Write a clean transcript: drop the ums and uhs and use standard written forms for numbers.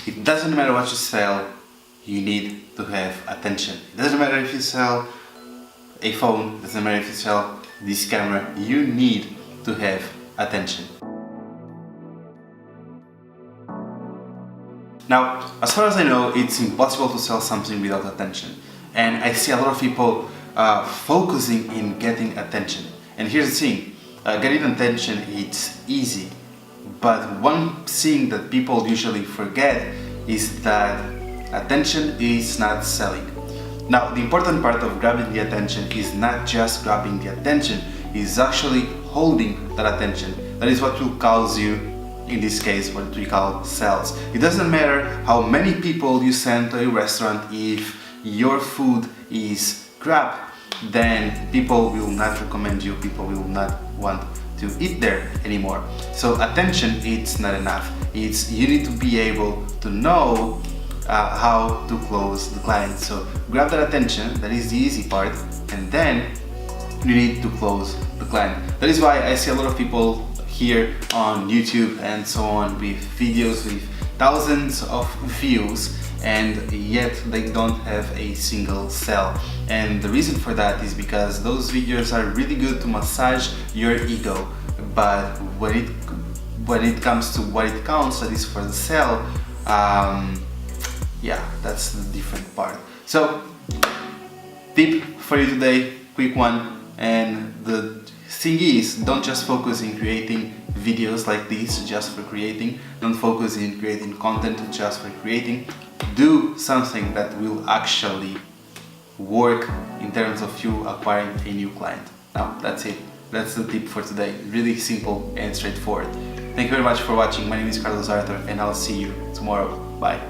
It doesn't matter what you sell, you need to have attention. It doesn't matter if you sell a phone, it doesn't matter if you sell this camera, you need to have attention. Now, as far as I know, it's impossible to sell something without attention. And I see a lot of people focusing in getting attention. And here's the thing, getting attention, it's easy. But one thing that people usually forget is that attention is not selling. Now, the important part of grabbing the attention is not just grabbing the attention, it's actually holding that attention. That is what will cause you, in this case, what we call sales. It doesn't matter how many people you send to a restaurant, if your food is crap, then people will not recommend you, people will not want to eat there anymore. So attention, it's not enough. It's you need to be able to know how to close the client. So grab that attention, that is the easy part, and then you need to close the client. That is why I see a lot of people here on YouTube and so on with videos with thousands of views, and yet they don't have a single sale. And the reason for that is because those videos are really good to massage your ego, but when it comes to what it counts, that is for the sale, yeah, that's the different part. So tip for you today, quick one, and the thing is, don't just focus in creating videos like this just for creating, don't focus in creating content just for creating. Do something that will actually work in terms of you acquiring a new client. Now, that's it. That's the tip for today. Really simple and straightforward. Thank you very much for watching. My name is Carlos Arthur, and I'll see you tomorrow. Bye.